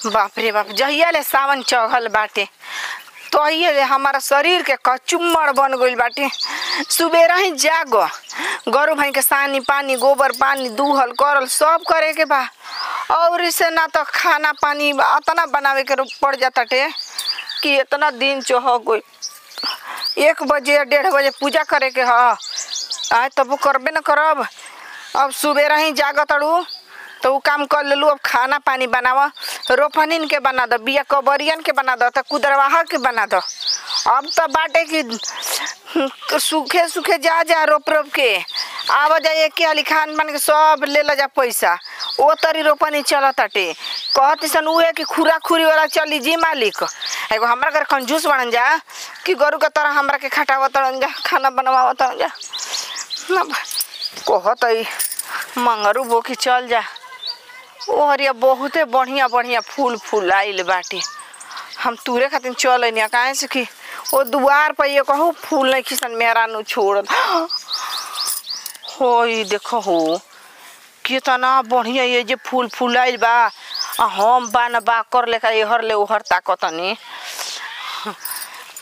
बाप रे बाप, जहिया ले सावन चढ़ल बाटे तो ये हमारा शरीर के कचुम्मर बन गइल बाटे। सुबेरा ही जागो, गरु भाई के सानी पानी गोबर पानी दूहल करल सब करे के बा, और इसे ना तो खाना पानी इतना बनावे के पड़ जाता टे कि इतना दिन चढ़ गई। 1 बजे 1:30 बजे पूजा करे के ह आए तब करबे न करब। अब सुबेरा ही जागत अड़ू तो वो काम कर लेलू। अब खाना पानी बनावा, रोपनीन के बना दो, बिया कबरियन के बना दो, तो कुदरवाहा के बना दो। अब तो बाटे कि सूखे सूखे जा जा रोप रोप के आवा जाए के अली खान बन के सब ले ला जा पैसा। ओ तरी रोपनी चलत अटे कहती सन उहे कि खुरा खुरी वाला चली जी मालिक। एगो हमरा घर कंजूस बनन जा कि गरु के तरह हमरा के खटावत जा, खाना बनवावत जा। कहत मंगरू बो की चल जा। ओहरिया बहुते बढ़िया बढ़िया फूल फूल आइल बाटे। हम तुरे खातिर चल अनिया काहे से कि ओ दुआर पर ये कहू फूल नहीं खिसन मेहरा नु छोड़ होई। देखो हो कितना बढ़िया ये जे फूल फूल आइल बा। हम बान बा कर लेखा एहर ले ओहर ताकतनी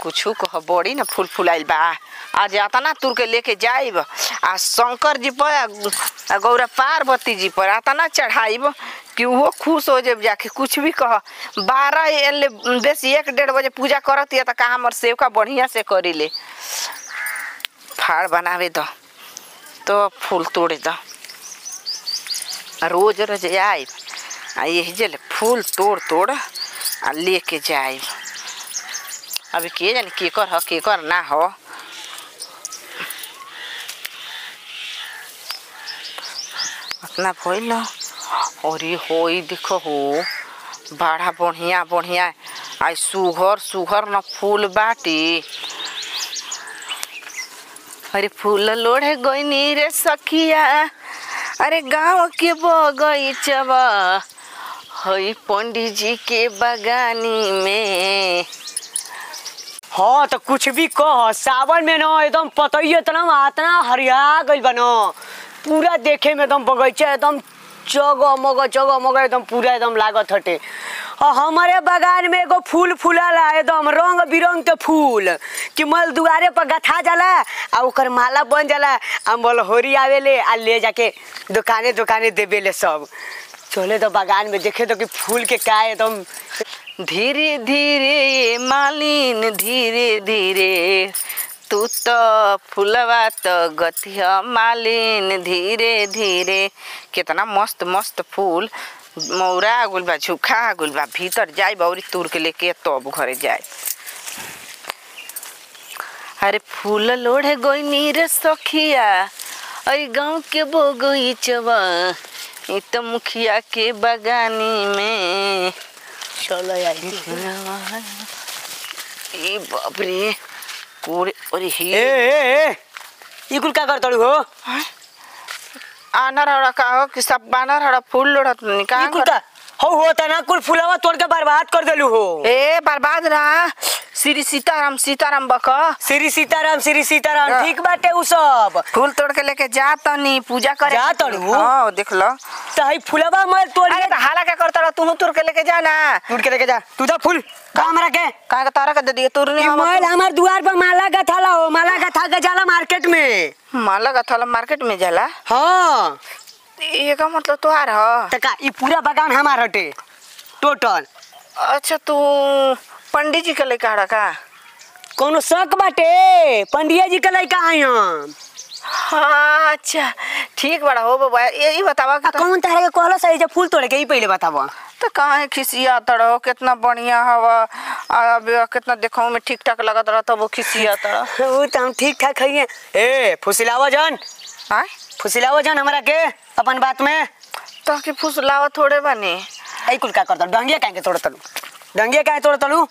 कुछ कह बड़ी ना फूल फूल आइल बा। आज अतना तुर के लेके जाइब आ शंकर जी पर गौरा पार्वती जी पर अतना चढ़ाइब कि वो खुश हो जाए जाके। कुछ भी कह 12 बेसी 1-1:30 बजे पूजा करत है तो कहा हमर सेवका बढ़िया से करी ले। फाड़ बनावे दो तो फूल तोड़े दो, रोज रोज आइब आ यही जल फूल तोड़ तोड़ आ लेके जाइब। अभी के जाने केकर ना हो। अपना भइल और ये होई देखो हो बड़ा बढ़िया बढ़िया आई सुघर सुघर न फूल बाटी। अरे फूल लोढ़े गईनी रे सखिया, अरे गाँव के बगीचवा हई पंडित जी के बगानी में। हाँ तो कुछ भी कह, सावन में ना एकदम पतइये इतना हरिया गइल बा न, पूरा देखे में एकदम बगीचा एकदम जगमग एकदम पूरा एकदम लागत हटे। और हमारे बागान में एगो फूल फूलाला एकदम रंग बिरंग के फूल कि मल दुआरे पर गथा जाला आ ओकर माला बन जाला आ मलहोरी आवेले आ ले जाके दुकाने दुकाने देवेले सब। चले तो बागान में देखे तो कि फूल के का एकदम धीरे धीरे मालिन धीरे धीरे तू तो फूलवा तो गथिया मालिन धीरे धीरे। कितना मस्त मस्त फूल मौरा गुल बा, झुका गुल बा। भीतर जाए बौरी तूर के लेके तब घरे जाए। अरे फूल लोढ़े गईनी रे सखिया, अरे गाँव के बगीचवा इ तो मुखिया के बगानी में। चलो ए बाप रे कोरे। अरे ए ई कुल का करतड़ू हो? आनर हड़ा का हो कि सब बानर हड़ा फूल लोढ़त नहीं का कर हो तना कुल फूलवा तोड़ के बर्बाद कर देलू हो। ए बर्बाद रहा श्री सीताराम सीताराम बका श्री सीताराम ठीक बाटे। उ सब फूल तोड़ के लेके जातनी पूजा करे जातड़ू। हां देख लो तो हई फूलवा मैं तोड़ अरे तो हाला क्या करता तू तोड़ के लेके जा ना। तोड़ के लेके जा तू तो फूल का हमरा के काहे का तारा के दे दिए तोड़ नहीं। मैं हमार दुआर पर माला गथाला हो, माला गथा के जाला मार्केट में। माला गथाला मार्केट में जाला? हां ये का मतलब तोहार ह? त का ई पूरा बागान हमार हटे टोटल। अच्छा तू पंडित जी के लेके आड़ा का? कोनो शक बाटे? पंडिया जी के लेके आई हम। हाँ अच्छा ठीक बड़ा हो बाबा। यही बतावा कि कौन तारे के कहलो सही जे फूल तोड़े के ही पहले बतावा। तो काहे खिसिया तड़ो कितना बढ़िया हवा अब कितना देखो में ठीक ठाक लगत रहा तब वो खिसिया तड़ा। वो तो हम ठीक ठाक हइए। ए फुसिलावा जान, हां फुसिलावा जान हमरा के अपन बात में तो कि फुसलावा थोड़े बने। आई कुल का करत डंगिया काहे के तोड़तलू? डंगिया काहे तोड़तलू?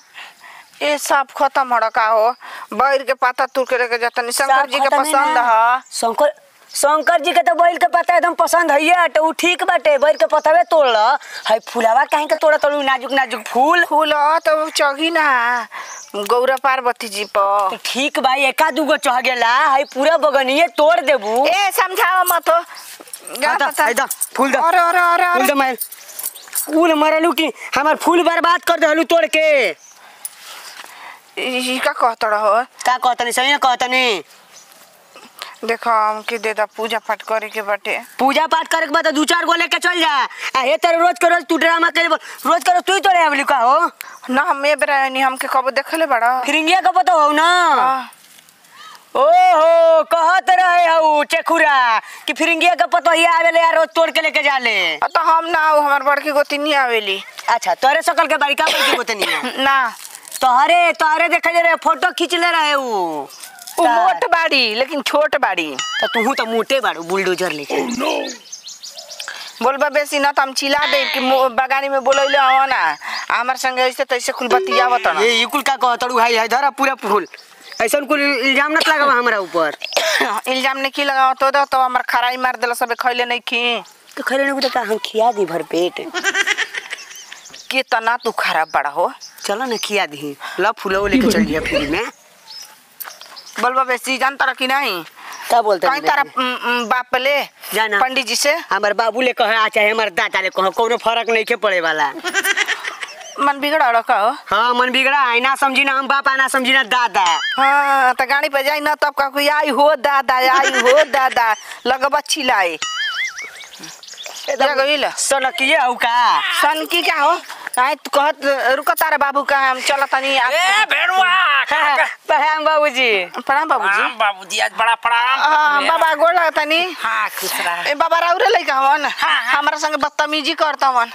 ये सब खत्म हड़ा का हो बैर के पाता तुर के लेके जातनी। शंकर जी के पसंद है। शंकर जी के तो बैल के पता एकदम पसंद है तो उ ठीक बाटे। बैल के पतावे तोड़ल हई फूलावा काहे के तोड़तलू? नाजुक नाजुक फूल फूल तो चढ़ी ना गौरा पार्वती जी पर। तो ठीक भाई एका दूगो चढ़ गेला हई पूरा बगनिए तोड़ देबू। ए समझाओ मत हो फूल दे अरे फूल दे मैं कुल मरलू कि हमार फूल बर्बाद कर देलू तोड़ के। ई का कहत रहो? का कहतनी सही ना कहतनी? देखो हमके देता पूजा पाठ करे के बाटे। पूजा पाठ करे के बाद 2-4 गो लेके चल जा। आ हे तेरे रोज के रोज तू ड्रामा करे रोज करे तू ही तोड़े आवली का हो ना। हम ए बेरा नहीं हमके कब देखले बड़ा फिरिंगिया का पता हो ना। ओहो कहत रहे हऊ चेखुरा कि फिरिंगिया का पता ही आवेले यार रोज तोड़ के लेके जाले। तो हम ना आओ हमार बड़की गोती नहीं आवेली। अच्छा तोरे सकल के बाड़ी का बड़की गोती नहीं है ना। तोहरे देखे जे रहे फोटो खींच ले रहे ऊ मोट बाड़ी लेकिन छोट बाड़ी। तो तू तो मोटे बाड़ू बुलडोजर लेके। बोलबा बेसी ना तो हम चिल्ला दे कि बगानी में बोलैले हो ना हमार संगे ऐसे तैसे कुल बतियावत ना। ये कुल का कहतड़ू भाई है धरा पूरा फूल ऐसा कुल इल्जाम मत लगावा हमरा ऊपर। इल्जाम नहीं की लगाओ तो हमार खराई मार देला सब खइले नहीं खी। तो खइले नहीं तो हम खिया दी भर पेट। कितना तू खराब बड़ा हो। चलो ना खिया दी ला फूलो लेके चल दिया फ्री में। बोलबा बेसी जानता रहा कि नहीं? क्या बोलते कहीं तारा बाप ले जाना पंडित जी से हमार बाबू ले कहे चाहे हमार दादा ले कहे कोनो फर्क नहीं के पड़े वाला। मन बिगड़ा रखा हो। हाँ मन बिगड़ा है ना समझी ना हम बाप आना समझी ना दादा। हाँ तो गाड़ी पे जाई ना तब का कोई आई हो दादा लगबा चिल्लाए। सनकिए हऊ का सनकी क्या हो? आई तू कहत रुका तारे बाबू का हम चला तनी। ए भेड़ुआ प्रणाम बाबूजी। प्रणाम बाबूजी। बाबूजी आज बड़ा प्रणाम। हां बाबा गोड़ लगतनी। हां खुश रह। ए बाबा राउरे लइका हवन हमरा संगे बदतमीजी करतवन।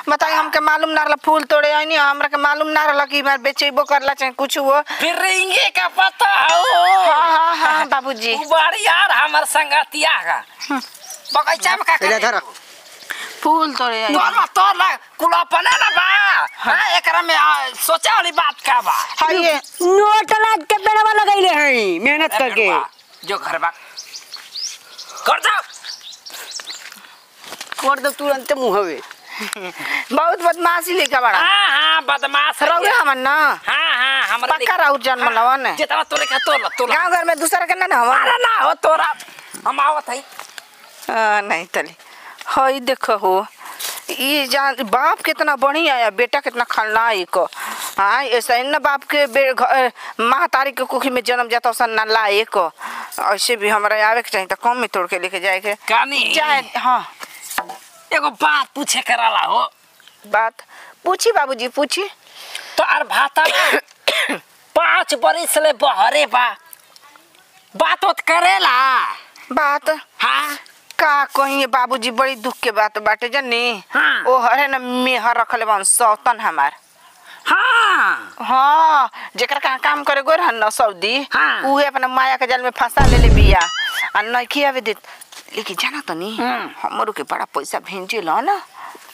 बताई हमके मालूम ना रहला फूल तोड़े आइनी हमरा के मालूम ना रहला कि मैं बेचेबो करला चाहे कुछ हो। फिर रिंगे का पता हो। हां बाबूजी। तू बाड़ी यार हमर संगतिया का बगीचा में का धर फूल तोड़े आई। तोला कुलापना ना बा। हां एकरा में सोचा वाली बात का बा। हां ये नोट लाग के बेड़वा लगाइले हैं मेहनत करके जो घर बा कर दो कर दो तुरंत मुंहवे। बहुत बदमाशी लेके बड़ा। हां बदमाश रउरे हमन ना। हां हमरा पक्का राउर जन्म लवन। जितना तोरे का तोला गांव घर में दूसरा के ना हवन। अरे ना हो तोरा हम आवत है। नहीं तली हई देखो हो ये जान बाप कितना बढ़िया है बेटा कितना खलनायक। हाँ ऐसा न बाप के महतारी के कुखी में जन्म जाता उसन ना लायक। ऐसे भी हमारा आवे के चाहिए तो कम में तोड़ के लेके जाए के कानी जाए। हाँ एगो बात पूछे कराला हो। बात पूछी बाबूजी पूछी। तो आर भाता 5 बरिस ले बहरे बा बात होत करेला। बात हाँ का कहिए बाबूजी बड़ी दुख के बात बाटे जनी। हाँ। ओ हरे न मेहर रखले बन सौतन हमार। हाँ हाँ जेकर कहाँ काम करे गोर हन न सऊदी। हाँ। उहे अपना माया के जाल में फंसा ले बिया आ नइखी आवे देत। लेकिन जाना तो नहीं हमरो के बड़ा पैसा भेजे लो ना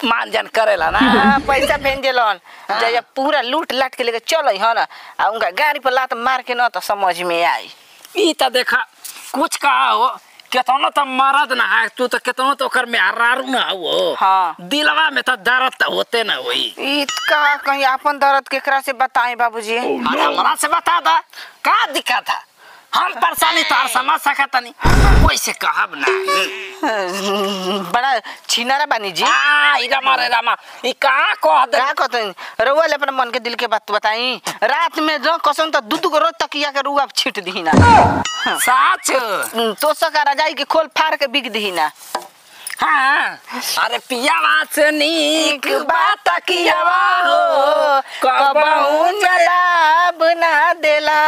मान जान करेला ना। पैसा भेजे लन जब पूरा लूट लाट के लेके चल हन आ उनका गाड़ी पर लात मार के न तो समझ में आई। ई त देखा कुछ कहा हो केतनो तो मरद ना है तू तो केतनो तो ओकर में हरारू ना हो। हाँ। दिलवा में तो दर्द तो होते ना होई। ई का कहीं अपन दर्द केकरा से बताएं बाबूजी। अरे हमरा से बता दा का दिक्कत है। हम परेशानी तो हर समझ सकत नहीं वैसे कहब ना। बड़ा छिनारा बानी जी। ई रामा ई का कह दे का कहते रउआ ले अपना मन के दिल के बात बताई। रात में जो कसम तो दूध को रोज तकिया के रुआ छीट दी ना। सच तो सका रजाई के खोल फाड़ के बिक दी ना। हाँ अरे पियावा से नीक बात कियावा हो कबहू जलाब ना देला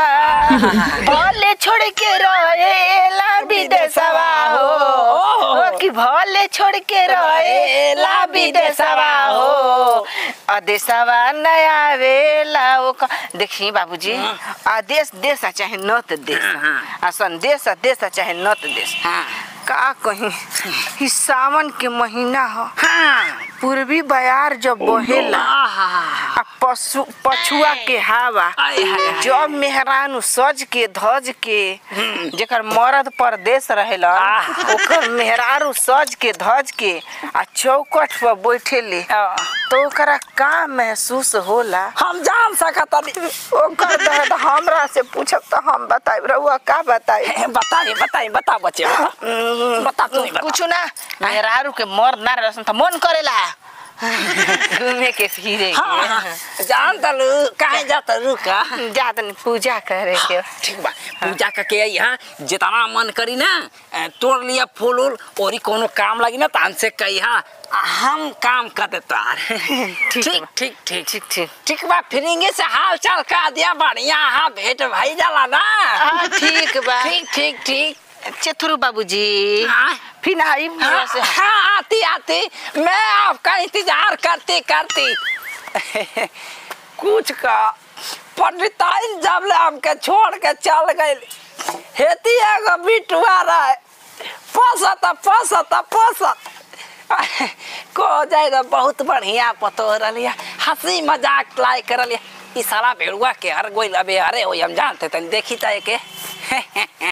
भले छोड़ के रहेला विदेशवा हो कि भले छोड़ के रहेला विदेशवा हो आदेशवा न आवेला ओ देखी बाबूजी आदेश देश चाहे नत देश आ संदेश देश चाहे नत देश। का कहीं ई सावन के महीना हो। हाँ पूर्वी बयार जब बहेला आ पछुआ के हवा जब मेहरानू सज के धज के जेकर मर्द परदेश रहेला ओकर मेहरारू सज के धज के आ चौकट पर बैठेले तो ओकरा का महसूस होला हम जान सकत नहीं। ओकर दर्द हमरा से पूछब तो हम बताई रउआ का बताई। बता बच्चे बता तू नहीं बता। कुछ ना मेहरारू के मर्द ना रहसन त मन करेला घूमे के फिरे हाँ जान तलू काहे जाता रुका जा तनी पूजा करे के ठीक बा पूजा करके यहाँ जितना मन करी ना तोड़ लिया फूल उल और कोनो काम लगी ना तो हमसे कही हम काम कर देता ठीक ठीक ठीक ठीक ठीक ठीक ठीक बा फिरेंगे से हाल चाल का दिया बढ़िया हाँ भेंट भाई जाला ना ठीक बा ठीक ठीक ठीक चतुर बाबूजी हाँ। फिर आई हाँ आती आती मैं आपका इंतजार करती करती कुछ का पंडिताइन जब ले हमके छोड़ के चल गए हेती एगो बिटुआ रहे पसत को जाए तो बहुत बढ़िया पतो रलिया हंसी मजाक लाई कर लिया इस साला भेड़ुआ के हर गोइल अबे अरे वो हम जानते तन देखी था के